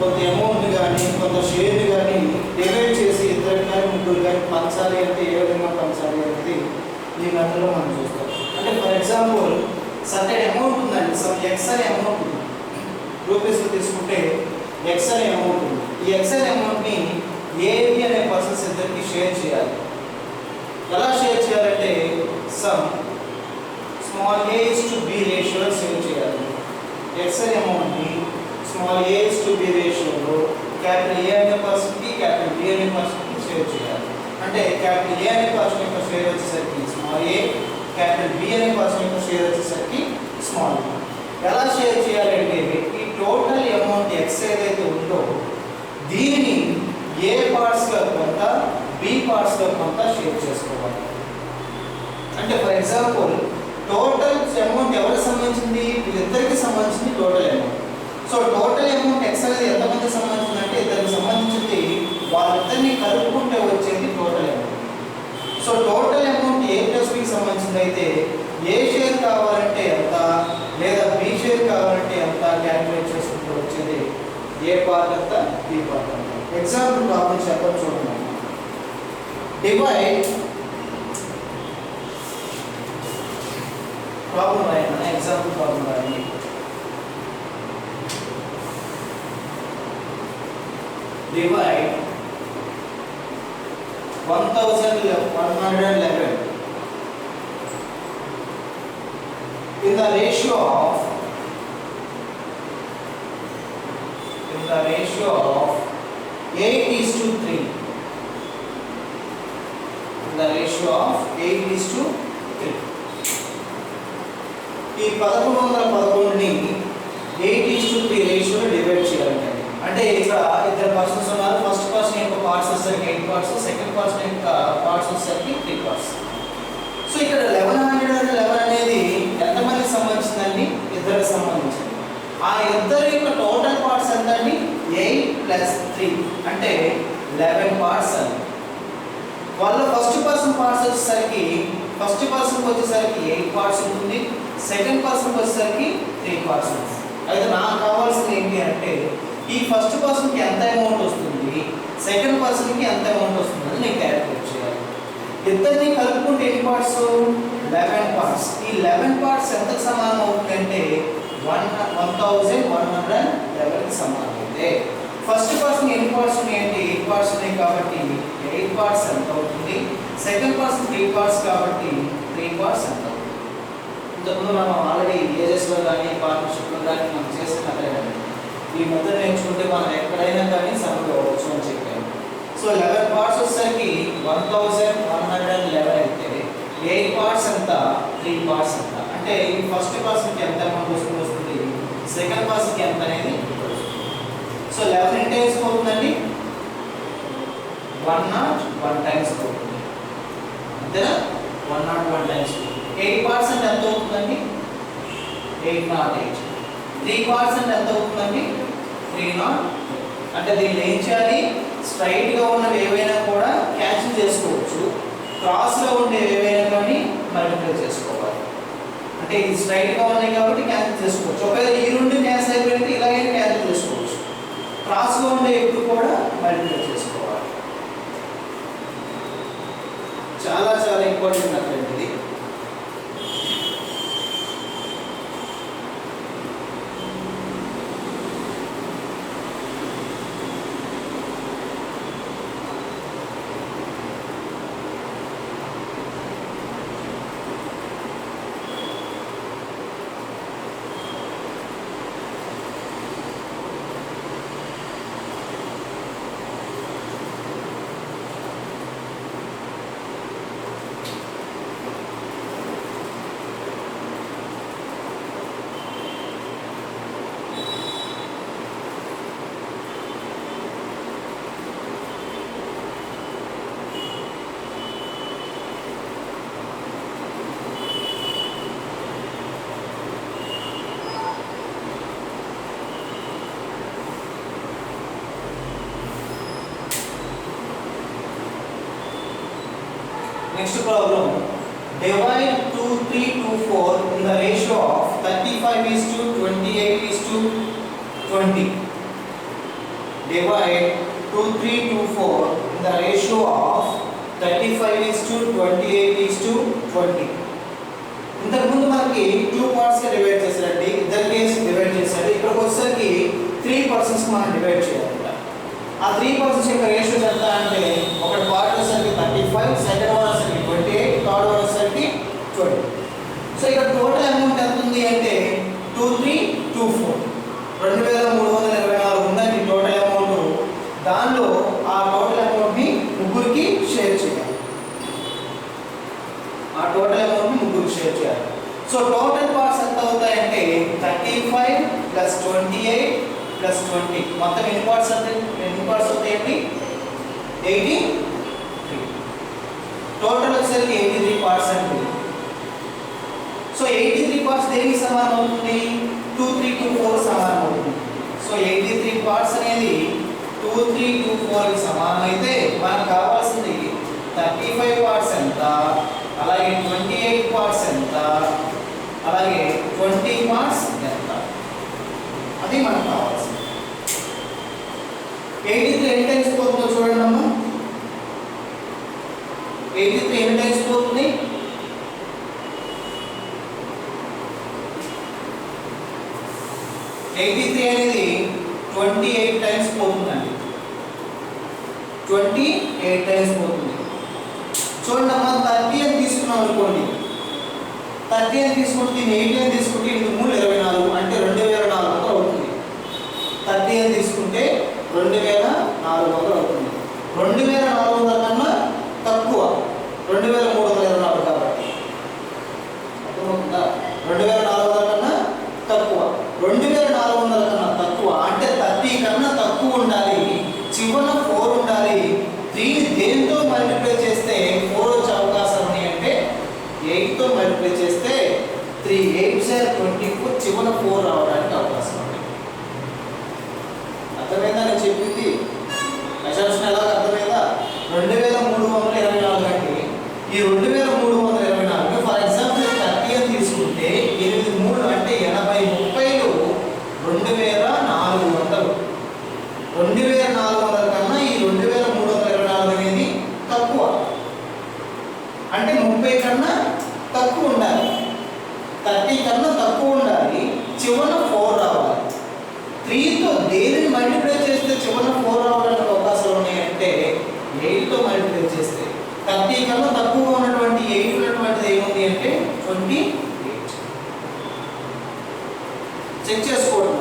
కొంత అమౌంట్ కానీ కొంత షేర్ కానీ డివైడ్ చేసి ఇద్దరు కానీ ముగ్గురు కానీ పంచాలి అంటే ఏ విధంగా పంచాలి అనేది ఈ మెథడ్లో మనం చూస్తాం. అంటే ఫర్ ఎగ్జాంపుల్ సర్టెన్ అమౌంట్ ఉందండి, సమ్ ఎక్స్ అనే అమౌంట్ ఉంది, రూపీస్లో తీసుకుంటే ఎక్స్ అనే అమౌంట్ ఉంది. ఈ ఎక్స్ అనే అమౌంట్ని ఏబి అనే పర్సన్స్ ఇద్దరికి షేర్ చేయాలి. ఎలా షేర్ చేయాలంటే some small a is to b రేషియోలో షేర్ చేయాలి. ఎక్స్ అనే అమౌంట్ని small a is to b రేషియోలో క్యాపిటల్ ఏ అనే పర్సన్కి క్యాపిటల్ బి అనే పర్సన్కి షేర్ చేయాలి. అంటే క్యాపిటల్ ఏ అనే పర్సన్ యొక్క షేర్ వచ్చేసరికి స్మాల్ ఏ, క్యాపిటల్ బి అనే పర్సన్ యొక్క షేర్ వచ్చేసరికి స్మాల్ బి. ఎలా షేర్ చేయాలంటే ఈ టోటల్ అమౌంట్ ఎక్స్ ఏదైతే ఉందో దీనిని ఏ పార్ట్స్గా కొంత బి పార్ట్స్గా కొంత షేర్ చేసుకోవాలి. అంటే ఫర్ ఎగ్జాంపుల్ టోటల్ అమౌంట్ ఎవరికి సంబంధించింది, వీళ్ళిద్దరికి సంబంధించింది total amount. So total amount X అనేది ఎంతమందికి సంబంధించింది అంటే ఇద్దరికి సంబంధించింది, వాళ్ళిద్దరిని కలుపుకుంటే వచ్చేది total amount. So total amount A plus బికి సంబంధించింది అయితే ఏ షేర్ కావాలంటే ఎంత లేదా బి షేర్ కావాలంటే ఎంత క్యాలిక్యులేట్ చేసుకుంటూ వచ్చేది ఏ పార్ట్ ఎంత బి పార్ట్ ఎంత. ఎగ్జాంపుల్ ప్రాబ్లం చెప్పడం చూడండి. డివైడ్ ప్రాబ్లం రాయండి, ఎగ్జాంపుల్ ప్రాబ్లం రాయండి. Divide 1111 in the ratio of 8:3. In the ratio of 8:3. ఈ 1111ని 8:3 రేషియోలో డివైడ్ చేయాలంటే అంటే ఇక్కడ ఇద్దరు పర్సన్స్ ఉన్నారు. ఫస్ట్ పర్సన్ యొక్క పార్ట్స్ వచ్చేసరికి 8 పార్ట్స్, సెకండ్ పర్సన్ యొక్క పార్ట్స్ వచ్చేసరికి 3 పార్ట్స్. సో ఇక్కడ 1111 అనేది ఎంతమందికి సంబంధించిందండి, ఇద్దరికి సంబంధించింది. ఆ ఇద్దరి యొక్క టోటల్ పార్ట్స్ ఎంత అండి 8 + 3 అంటే 11 పార్ట్స్ అండి. వాళ్ళ ఫస్ట్ పర్సన్ పార్ట్స్ వచ్చేసరికి ఫస్ట్ పర్సన్కి వచ్చేసరికి 8 పార్ట్స్ ఉంటుంది, సెకండ్ పర్సన్కి వచ్చేసరికి 3 పార్ట్స్ ఉంటుంది. అయితే నాకు కావాల్సింది ఏంటి అంటే ఈ ఫస్ట్ పర్సన్కి ఎంత అమౌంట్ వస్తుంది, సెకండ్ పర్సన్కి ఎంత అమౌంట్ వస్తుంది అని నేను క్యాలిక్యులేట్ చేయాలి. ఇద్దరిని కలుపుకుంటే ఎన్ని పార్ట్స్ 11 పార్ట్స్. ఈ 11 పార్ట్స్ ఎంతకు సమానం అవుతుందంటే 1111కి సమానం. అయితే ఫస్ట్ పర్సన్ ఎన్ని పార్ట్స్ ఉన్నాయంటే 8 పార్ట్స్ ఉన్నాయి కాబట్టి 8 పార్ట్స్ ఎంత అవుతుంది, సెకండ్ పర్సన్ 3 పార్ట్స్ కాబట్టి 3 పార్ట్స్ ఎంత అవుతుంది. ఇంతకుముందు మనం ఆల్రెడీ ఏజెస్లో కానీ పార్ట్నర్షిప్లో కానీ మనం చేసినట్లే ఈ మధ్య నేర్చుకుంటే మనం ఎక్కడైనా కానీ సమ్మె అవ్వచ్చు అని చెప్పాము. సో 11 పార్ట్స్ వచ్చేసరికి 1111 అయితే 8 పార్ట్స్ ఎంత 3 పార్ట్స్ ఎంత అంటే ఈ ఫస్ట్ పర్సన్కి ఎంత అమౌంట్ వస్తుంది, సెకండ్ పర్సన్కి ఎంత అనేది వస్తుంది. సో 11 ఎన్ని టైమ్స్ పోతుందండి 101 టైమ్స్ పోతుంది అంతేనా, 101 టైమ్స్. 8 పార్ట్స్ అంటే ఎంత అవుతుందండి 808. 3 పార్ట్స్ అంటే ఎంత అవుతుందండి 300. అంటే దీన్ని ఏం చేయాలి, స్ట్రైట్గా ఉన్నవి ఏవైనా కూడా క్యాన్సిల్ చేసుకోవచ్చు, క్రాస్లో ఉండేవి ఏవైనా కానీ మల్టిప్లై చేసుకోవాలి. అంటే ఇది స్ట్రైట్గా ఉన్నాయి కాబట్టి క్యాన్సిల్ చేసుకోవచ్చు. ఒకవేళ ఈ రెండు క్యాన్సిల్ అయిపోయితే ఇలాగైనా క్యాన్సిల్ చేసుకోవచ్చు. క్రాస్లో ఉండే ఎప్పుడు కూడా మల్టిప్లై చేసుకోవాలి. చాలా చాలా ఇంపార్టెంట్ అన్నట్టు ఇది. Next problem, divide 2324 in the ratio of 35:28:20. divide 2 3 2 4 in the ratio of 35:28:20. ఇంతకు ముందు మనకి 2 పార్ట్స్ గా డివైడ్ చేశారండి, ఇద్దరు కేసు డివైడ్ చేశారు. ఇక్కడికి వచ్చేసరికి 3 పర్సన్స్ మనం డివైడ్ చేయాలంట. ఆ 3 పర్సన్స్ యొక్క రేషియో ఎంత అంటే ఒకటి పార్ట్ వచ్చేసరికి 35, సెకండ్ వన్ వచ్చేసరికి 28, థర్డ్ వన్ వచ్చేసరికి 20. సో ఇక్కడ టోటల్ అమౌంట్ ఎంత ఉంది అంటే 2324 2324 ఉందండి టోటల్ అమౌంట్. దానిలో ఆ టోటల్ అమౌంట్ ని ముగ్గురికి షేర్ చేయాలి. ఆ టోటల్ అమౌంట్ ని ముగ్గురికి షేర్ చేయాలి. సో టోటల్ పార్ట్స్ ఎంత అవుతాయంటే 35 ప్లస్ 28 ప్లస్ 20 మొత్తం ఎన్ని పార్ట్స్ అవుతాయండి 83. టోటల్ వచ్చేసరికి 83 పార్ట్స్ అండి. సో 83 పార్ట్స్ దేనికి సమానం అవుతుంది 2324 సమానం అవుతుంది. సో 83 పార్ట్స్ అనేది 2324 కి సమానం అయితే మనకు కావాల్సింది 35 పార్ట్స్ ఎంత, అలాగే 28 పార్ట్స్ ఎంత, అలాగే 20 పార్ట్స్ ఎంత, అది మనకు కావాల్సింది. 83 ఎన్ని టైమ్స్ పోతుందో చూడండి అమ్మ. 83 ఎన్ని టైమ్స్ పోతుంది 83 అనేది 28 టైమ్స్ పోతుందండి. 28 టైమ్స్ పోతుంది. చూడండి అమ్మా 30 అని తీసుకున్నాం అనుకోండి, 30 అని తీసుకుంటే దీన్ని 8 అని తీసుకుంటే ఇది 3 24 అంటే 2400 అవుతుంది. 30 అని తీసుకుంటే 2400 అవుతుంది. 2400 కన్నా తక్కువ 2324 కాబట్టి అర్థమవుతుందా? 2400 కన్నా తక్కువ 2400 కన్నా తక్కువ అంటే 30 కన్నా తక్కువ ఉండాలి, చివరన 4 ఉండాలి. దీన్ని దేంతో మల్టిప్లై చేస్తే 4 వచ్చే అవకాశం ఉన్నాయి అంటే 8 తో మల్టిప్లై చేస్తే 3 8 24 చివరన 4 రావడానికి అవకాశం ఉంది. అర్థమైందా నేను చెప్పింది? అసెంప్షన్ ఎలా అర్థమైందా? 2324 అంటే ఈ 2324 ఫర్ ఎగ్జాంపుల్ 30 అని తీసుకుంటే 8 3 అంటే 80 30లో 2400. 2400 కన్నా ఈ 2324 అనేది తక్కువ అంటే 30 కన్నా తక్కువ ఉండాలి, 30 కన్నా తక్కువ ఉండాలి, చివరన 4 రావాలి. 3తో దేనిని మల్టిప్లై చేస్తే చివరన 4 రావడానికి అవకాశాలు ఉన్నాయంటే 8తో మల్టిప్లై చేస్తే 30 కన్నా తక్కువగా ఉన్నటువంటి 8 ఉన్నటువంటిది ఏముంది అంటే 28. చెక్ చేసుకోవడం.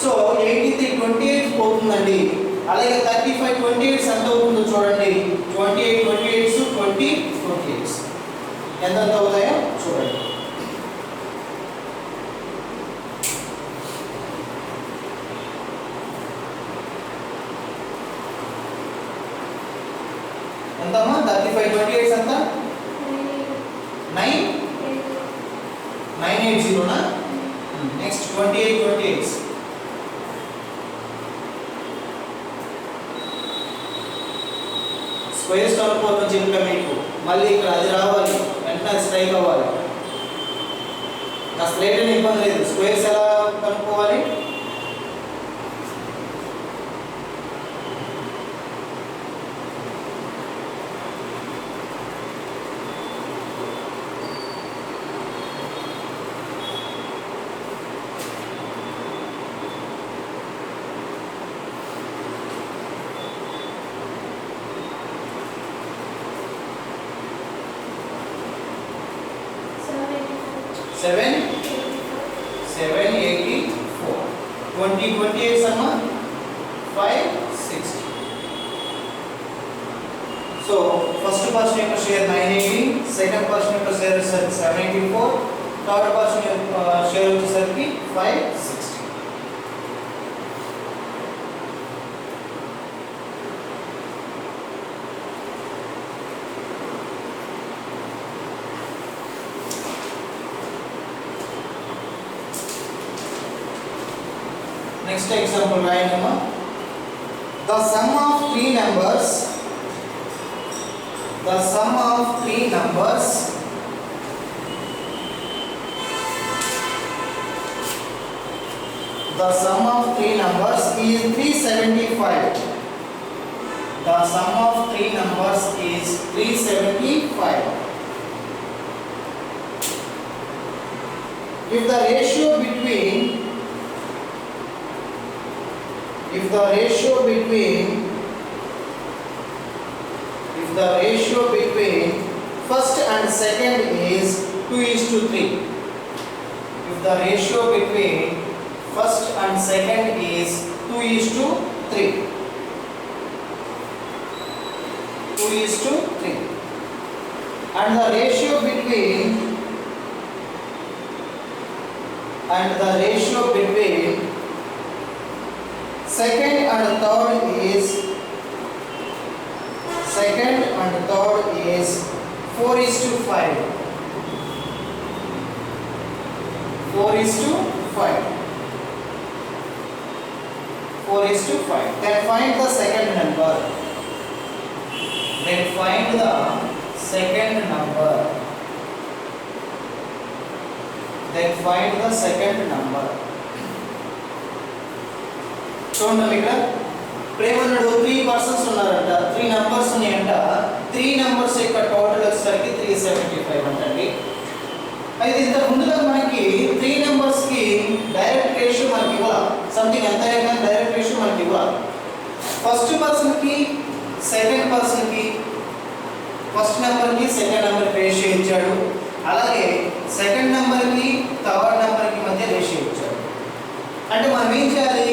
సో 83 28 పోతుందండి. అలాగే 35 28 ఎంత అవుతుందో చూడండి. 28 28 20 28 ఎంత అవుతాయో చూడండి. ఎంతమ్మా 35 28 ఎంత 980 నా. నెక్స్ట్ 28 28 స్క్వేర్స్ కనుక్కోవడం చెప్పా మీకు. మళ్ళీ ఇక్కడ అది రావాలి, వెంటనే స్ట్రైక్ అవ్వాలి. కాస్త లేట్ అయినా ఇబ్బంది లేదు. స్క్వేర్స్ ఎలా కనుక్కోవాలి? Seven 784 20 28 sama 560. So first person యొక్క షేర్ 980, సెకండ్ పర్సన్ యొక్క షేర్ 784, థర్డ్ పర్సన్ యొక్క షేర్ వచ్చేసరికి 560. Next example right now. The sum of three numbers The sum of three numbers is 375. The sum of three numbers is 375. If the ratio between first and second is 2:3. If the ratio between first and second is 2:3. 2:3. And the ratio between second and third is 4:5. 4:5. Then find the second number. చూడండి ఇక్కడ ప్రేమనుడు 3 persons ఉన్నారంట, 3 numbers ఉన్నాయంట. 3 numbers యొక్క total వచ్చేసరికి 375 అంటండి. అయితే ఇంత ముందుగా మనకి 3 నంబర్స్ కి డైరెక్ట్ రేషియో మనకి ఇవ్వాలి. సంథింగ్ ఎంత అయినా డైరెక్ట్ రేషియో మనకి ఇవ్వాలి. ఫస్ట్ పర్సన్ కి సెకండ్ పర్సన్ కి ఫస్ట్ నెంబర్ కి సెకండ్ నెంబర్ రేషియో ఇచ్చాడు. అలాగే సెకండ్ నెంబర్ కి థర్డ్ నెంబర్ కి మధ్య రేషియో ఇచ్చాడు. అంటే మనం ఏం చేయాలి?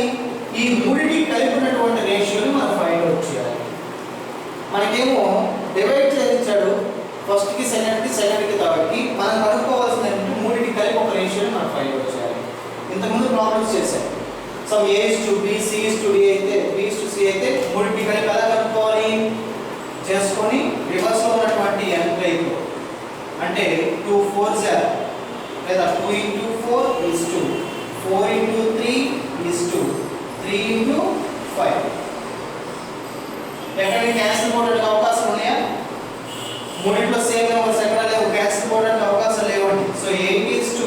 ఈ మూడింటికి కలిపినటువంటి రేషియోని మనం ఫైండ్ అవుట్ చేయాలి. మనకేమో డివైడ్ చేయించాడు, ఫస్ట్ కి సెకండ్ కి థర్డ్ కి. మనం కనుక్కోవాల్సిన మూడింటికి కలిపి ఒక రేషియోని మనం ఫైండ్ అవుట్ చేయాలి. ఇంతకుముందు ప్రాబ్లమ్స్ చేశాం. సమ్ A:B, C:D అయితే B:C అయితే మూడింటికి కలిపి ఎలా కనుక్కోవాలి? చేసుకొని రివర్స్ లో ఉన్నటువంటి n టైప్ అంటే 2 4s లేదా 2 × 4 is 2, 4 × 3 is 2, 3 × 5. ఎక్కడికి క్యాన్సిల్ పోవడానికి అవకాశం ఉన్నాయా? మూడింటిలో సేమ్ నెంబర్స్ ఎక్కడ లేవు, క్యాన్సిల్ పోవడానికి అవకాశం లేవండి. సో 8:2,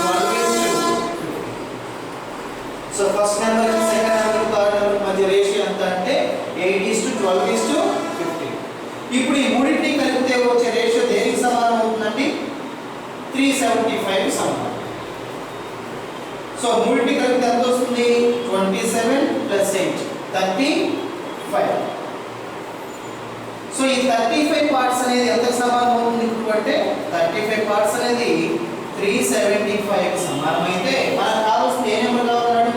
12:2. సో ఫస్ట్ నెంబర్ కి సెకండ్ నెంబర్ థర్డ్ నెంబర్ మధ్య రేషియో ఎంత అంటే 8:12:15. ఇప్పుడు ఈ మూడింటిని కలిపితే వచ్చే రేషియో దేనికి సమానం అవుతుందండి? 375 కి సమానం. సో మూడింటిని కలిపితే ఎంత వస్తుంది? 27 + 8 35. సో ఈ 35 పార్ట్స్ అనేది ఎంతకు సమానం అవుతుంది అంటే 35 పార్ట్స్ అనేది 375 కి సమానం అయితే మనకు కావాల్సిన ఏ నెంబర్ కావాలన్నాడు?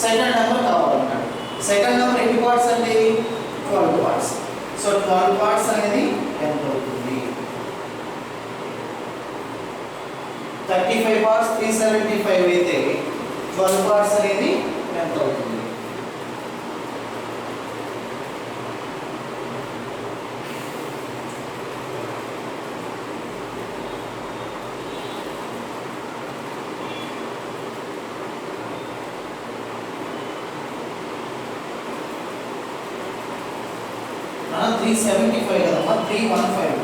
సెకండ్ నెంబర్ కావాలన్నాడు. సెకండ్ నెంబర్ ఎన్ని పార్ట్స్ అండి? 12 పార్ట్స్. సో 12 పార్ట్స్ అనేది ఎంత అవుతుంది? 35 పార్ట్స్ 375 అయితే 12 పార్ట్స్ అనేది ఎంత అవుతుంది? మనం 375 కదమ్మా, 315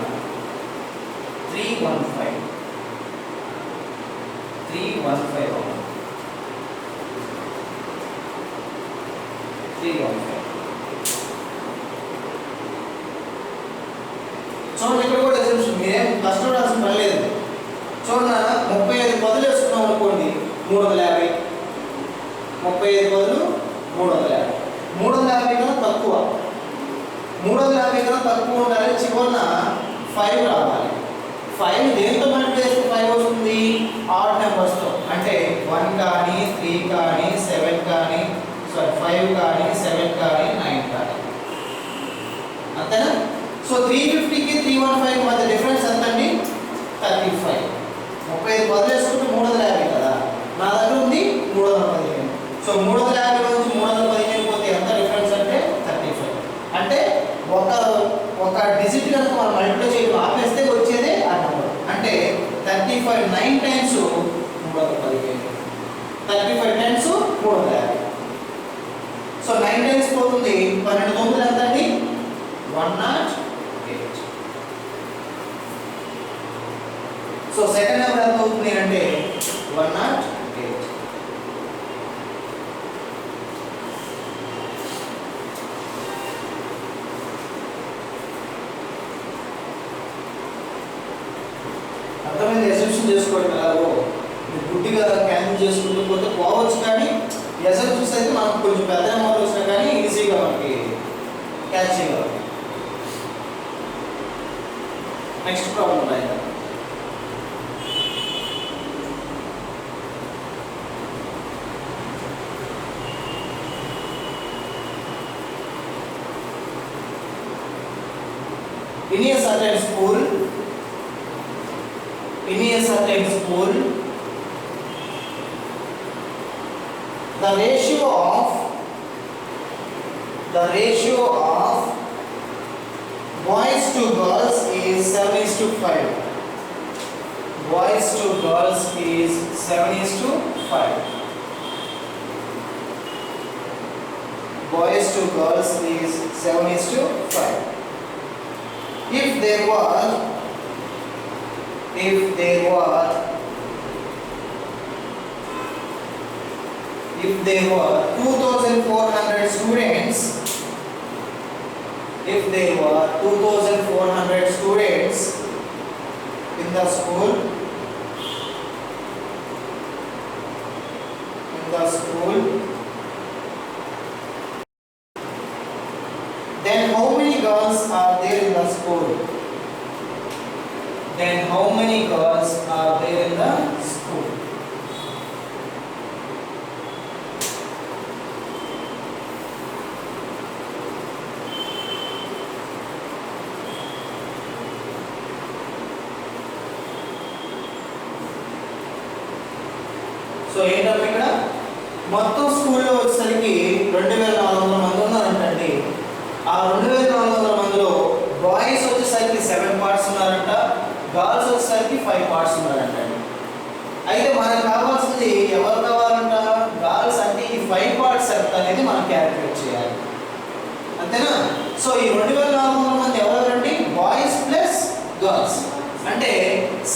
చూడండి ఇక్కడ కూడా ఎగ్జామ్షన్ మీరేం కష్టపడాల్సిన పని లేదు. చూడండి 35 బదులు వేసుకున్నాం అనుకోండి 350, 35 బదులు 350. 350 కన్నా తక్కువ, 350 కన్నా తక్కువ ఉండాలి. చివరిన 5 రావాలి. 5 దేంతో మల్టిప్లై చేస్తే 5 వస్తుంది? ఆడ్ నెంబర్స్తో. అంటే 1 కానీ 3 కానీ 7 కానీ 5 కానీ 7 కానీ 9 కానీ. అంతేనా? సో 350కి 315 మధ్య డిఫరెన్స్ ఎంత అండి? 35. 35 బదులేసుకుంటే 350 కదా, నా దగ్గర ఉంది 315. సో 350 నుంచి 315 పోతే ఎంత డిఫరెన్స్ అంటే 35. అంటే ఒక డిజిట్ కనుక మనం మల్టిప్లై చేయడం ఆపేస్తే వచ్చేదే ఆ నెంబర్. అంటే 35 9 టైమ్స్ 315, 35 టైమ్స్ 350. సో 9 టైమ్స్ పోతుంది, 12 9 ఎంత అండి? 108. సో సెకండ్ నెంబర్ ఎంత అవుతుంది అంటే 108. చేసుకోవడం ఎలాగో మీరు గుడ్డిగా క్యాన్సిల్ చేసుకుంటూ పోతే పోవచ్చు, కానీ ఎసెన్షియల్స్ అయితే మనకు కొంచెం పెద్ద నెంబర్ వచ్చినా కానీ ఈజీగా మనకి క్యాచ్ చేయగలం. నెక్స్ట్ ప్రాబ్లం రాయండి. In a certain school, the ratio of boys to girls is 7:5. Boys to girls is 7:5. Boys to girls is 7:5. If there were 2,400 students, in the school, then how many girls are there in the school? So ఏంటంటే ఇక్కడ మొత్తం స్కూల్లో వచ్చేసరికి 2,400 మంది ఉన్నారంటండి. ఆ 2,400 మందిలో boys వచ్చేసరికి 7 parts ఉన్నారంట, గర్ల్స్ వచ్చేసరికి 5 పార్ట్స్ ఉన్నారంటండి. అయితే మనకు కావాల్సింది ఎవరు కావాలంట? గర్ల్స్. అంటే ఈ 5 పార్ట్స్ ఎంత అనేది మనం క్యాలిక్యులేట్ చేయాలి, అంతేనా? సో ఈ 2,400 మంది ఎవరంటే బాయ్స్ ప్లస్ గర్ల్స్, అంటే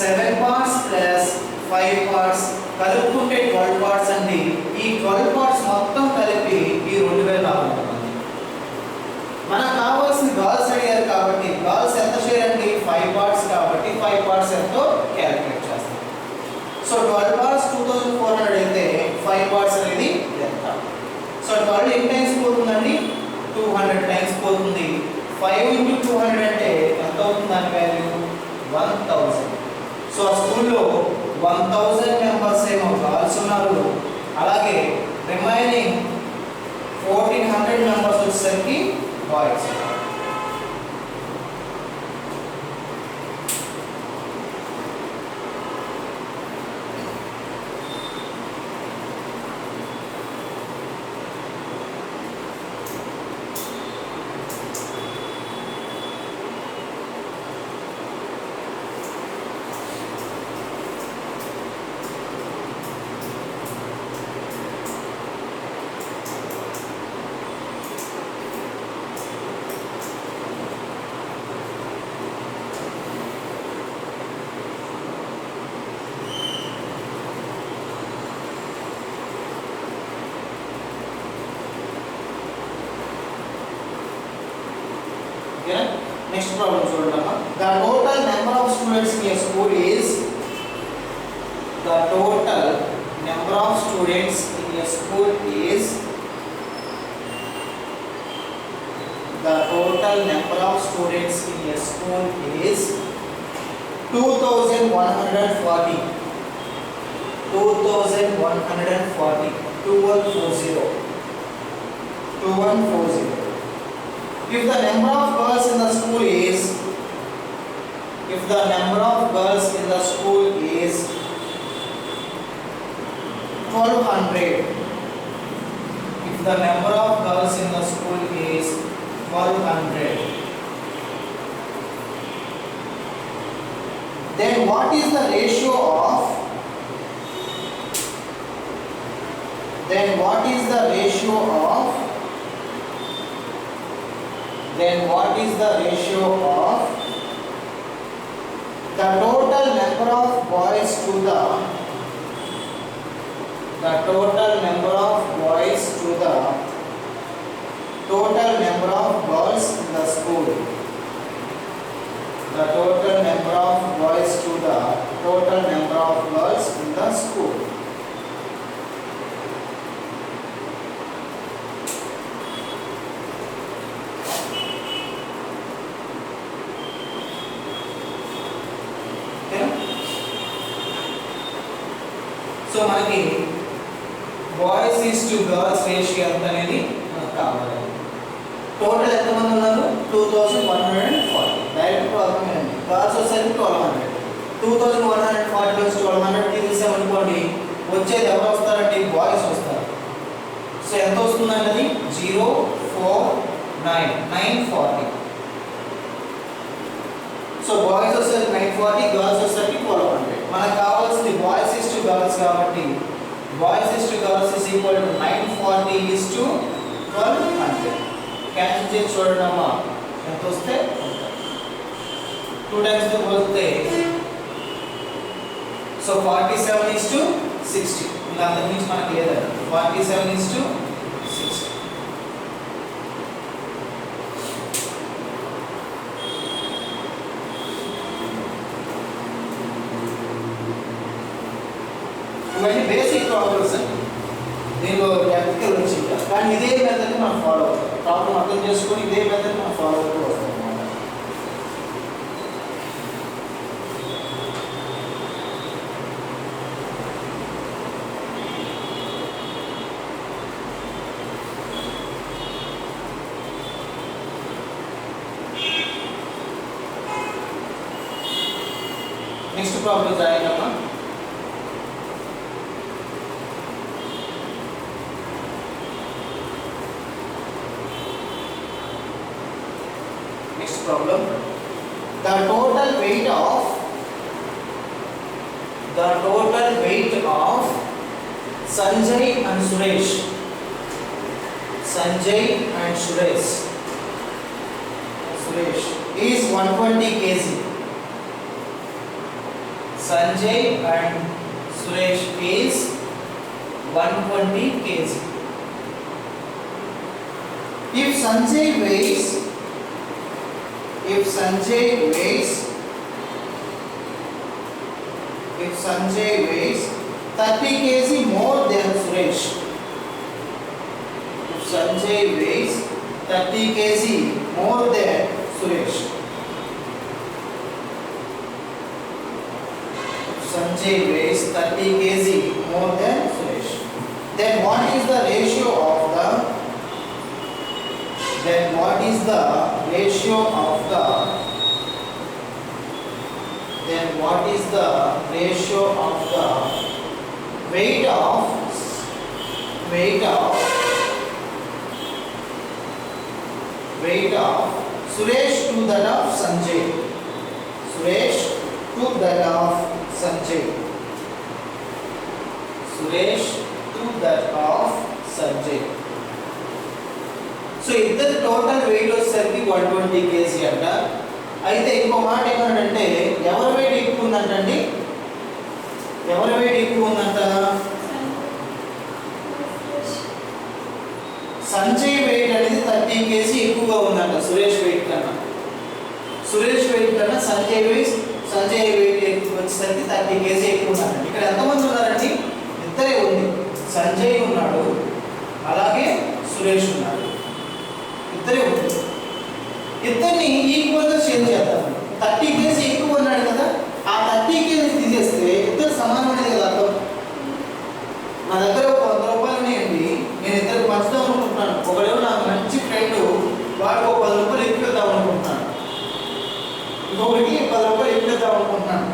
7 పార్ట్స్ ప్లస్ 5 పార్ట్స్ కలుపుకుంటే 12 పార్ట్స్ అండి. ఈ 12 పార్ట్స్ మొత్తం కలిపి ఈ 2,400 మంది. మనకు కావాల్సిన గర్ల్స్ అడిగారు కాబట్టి గర్ల్స్ ఎంత షేర్ అండి? 5 పార్ట్స్ కాబట్టి 5 పార్ట్స్ ఎంతో క్యాలిక్యులేట్ చేస్తాం. సో 12 పార్ట్స్ 2,400 అయితే 5 పార్ట్స్ అనేది ఎంత? సో 12 ఎన్ని టైమ్స్ పోతుందండి? 200 టైమ్స్ పోతుంది. 5 into 200 అంటే ఎంత అవుతుంది? దాని వాల్యూ 1000. సో ఆ స్కూల్లో 1000 మెంబర్స్ ఏమో గర్ల్స్ ఉన్నారు, అలాగే రిమైనింగ్ 1400 మెంబర్స్ వచ్చేసరికి బాయ్స్. Next problem చూడండి. The total number of students in a school is the total number of students in a school is 2140. 2140. If the number of girls in the school is 1200, then what is the ratio of the total number of boys to the total number of girls in the school? The total number of boys to the total number of girls in the school. So మనకి boys is to girls ratio ఎంత అనేది మనకు కావాలి. Total ఎంతమంది ఉన్నారు? 2140. Direct problem ఏంటి? Girls వచ్చేసరికి 1200. 2140 నుంచి 1200 తీసేసామనుకోండి, వచ్చేది ఎవరు వస్తారంటే బాయ్స్ వస్తారు. సో ఎంత వస్తుందండి? అది 049 సో బాయ్స్ వచ్చేసరికి 940, గర్ల్స్ వచ్చేసరికి 1200. మనకు కావాల్సింది బాయ్స్ ఈస్ టు గర్ల్స్ కాబట్టి boys is to girls is equal to 940 is to 1200. Cancel చేసి చూడండి అమ్మా ఎంత వస్తే 2 టైమ్స్ తో పోతే సో 47 ఈస్ టు 60. ఇంకా అంతకు మించి మనకి లేదండి. 47 ఈస్ టు 60. ఇవన్నీ బేసిక్ ప్రాబ్లమ్స్ అండి. దీనిలో ప్రాక్టికల్ వచ్చి కానీ ఇదే మెథడ్ మనం ఫాలో అవుతాం. ప్రాబ్లం అర్థం చేసుకొని ఇదే మెథడ్ మనం ఫాలో అవుతూ వస్తాం అన్నమాట. నెక్స్ట్ ప్రాబ్లం రాయాలమ్మా. Next problem, the total weight of Sanjay and Suresh is 120 kg. Sanjay and Suresh is 120 kg. If Sanjay weighs 30 kg more than Suresh. If Sanjay weighs 30 kg more than Suresh. If Sanjay weighs 30 kg more than Suresh. Then what is the ratio of the weight of Suresh to that of Sanjay. Suresh to that of Sanjay. Suresh to that of Sanjay. So ఇద్దరు total weight వచ్చేసరికి 120 kg అంట. అయితే ఇంకో మాట ఏమన్నాడంటే ఎవరి wait ఎక్కువ ఉందంటండి? ఎవరి వెయిట్ ఎక్కువ ఉందంట? సంజయ్ వెయిట్ అనేది 30 kg ఎక్కువగా ఉందంట సురేష్ వెయిట్ కన్నా. సురేష్ వెయిట్ కన్నా సంజయ్ వెయిట్ వచ్చేసరికి 30 kg ఎక్కువ ఉందంట. ఇక్కడ ఎంతమంది ఉన్నారండి? ఇద్దరే ఉంది. సంజయ్ ఉన్నాడు, అలాగే సురేష్ ఉన్నాడు. ఇద్దరే ఉంది. ఇద్దరిని ఈక్వల్గా షేర్ చేద్దాం. 30 kg ఎక్కువ ఉన్నాడు కదా, ఆ 30 kg తీసేస్తే ఇద్దరు సమానమైనది కదా అర్థం. నా దగ్గర ఒక 100 రూపాయలు ఉన్నాయండి, నేను ఇద్దరికి పంచుదాం అనుకుంటున్నాను. ఒకడేమో నాకు మంచి ఫ్రెండ్, వాడికి ఒక 10 రూపాయలు ఎక్కువేద్దాం అనుకుంటున్నాను. ఇంకొకరికి 10 రూపాయలు ఎక్కువేద్దాం అనుకుంటున్నాను.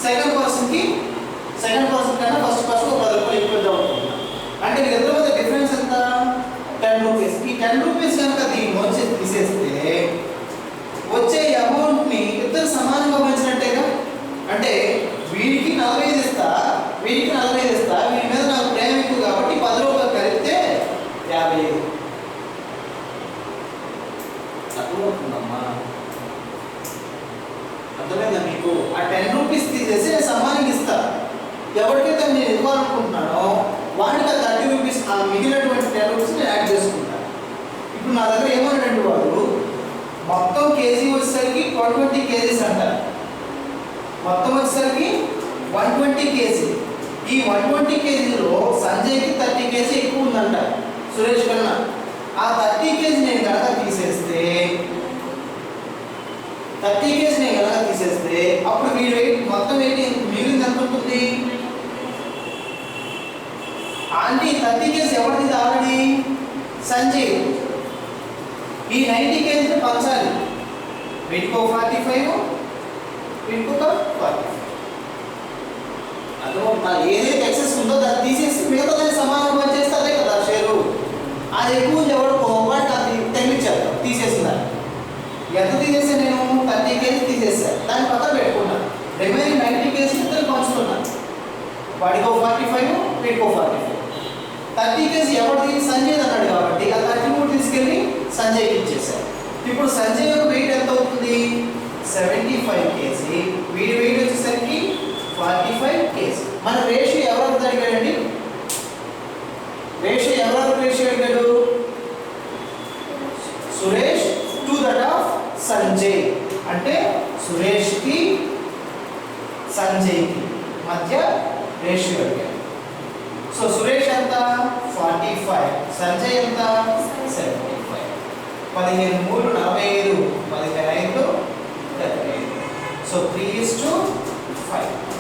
సెకండ్ పర్సన్ కన్నా ఫస్ట్ పర్సన్ ఒక 10 రూపాయలు ఎక్కువేద్దాం అనుకుంటున్నాను. అంటే వీళ్ళిద్దరి మధ్య డిఫరెన్స్ ఎంత? 10 రూపీస్. ఈ 10 రూపీస్ కనుక దీన్ని తీసేస్తే వచ్చే అమౌంట్ని ఇద్దరు సమానంగా పంచినట్టేగా. అంటే వీడికి 45 ఇస్తా, వీడి మీద నాకు ప్రేమ ఎక్కువ కాబట్టి 10 రూపాయలు కలిపితే 55. అర్థమవుతుందమ్మా? అర్థమైందా మీకు? ఆ 10 రూపీస్ తీసేసి నేను సమానంగా ఇస్తా. ఎవరికైతే నేను ఇవ్వాలనుకుంటున్నానో వాడికి 30 రూపీస్, ఆ మిగిలినటువంటి 10 రూపీస్ నేను యాడ్ చేసుకుంటాను. ఇప్పుడు నా దగ్గర ఏమన్నాడండి వాడు, మొత్తం కేజీ వచ్చేసరికి 20 kgs అంటారు. మొత్తం వచ్చేసరికి 120 కేజీ. ఈ 120 కేజీలో సంజయ్కి 30 కేజీ ఎక్కువ ఉందంట సురేష్ కన్నా. ఆ 30 కేజీ నేను కనుక తీసేస్తే అప్పుడు వీడి వెయిట్ మొత్తం వెయిట్ మిగిలింది ఎంత ఉంటుంది? ఆంటీ 30 కేజీ ఎవరిది ఆల్రెడీ? సంజయ్. ఈ 90 కేజీని పంచాలి. వీటికో 45, వీటికో 45. అదో ఏదైతే ఎక్సెస్ ఉందో దాన్ని తీసేసి మిగతా దాన్ని సమానంగా చేస్తే అదే కదా షేరు. అది ఎక్కువ ఎవరికో వాడికి అది తగ్గించారు తీసేసిందాన్ని. ఎంత తీసేసా నేను? 30 కేజీ తీసేసాను. దాన్ని పక్కన పెట్టుకున్నాను. రిమైనింగ్ 90 కేజీ ఇద్దరు పంచుతున్నాను. వాడికో 45, వీడికో 45. 30 కేజీ ఎవరిది? సంజయ్ అన్నాడు కాబట్టి ఆ 30 కూడా తీసుకెళ్ళి సంజయ్కి ఇచ్చేసారు. ఇప్పుడు సంజయ్ యొక్క వెయిట్ ఎంత అవుతుంది? 75 కేజీ. వీడి వెయిట్ వచ్చేసరికి 45 కేజీ. మన రేషియో ఎవరికి అడిగాడండి? రేషియో అడిగాడు? Suresh to that of Sanjay. అంటే సురేష్కి సంజయ్కి మధ్య రేషియో అడిగాడు. సో సురేష్ ఎంత? 45, సంజయ్ ఎంత? 75. 15 3 45, 15 5 35. సో 3:5.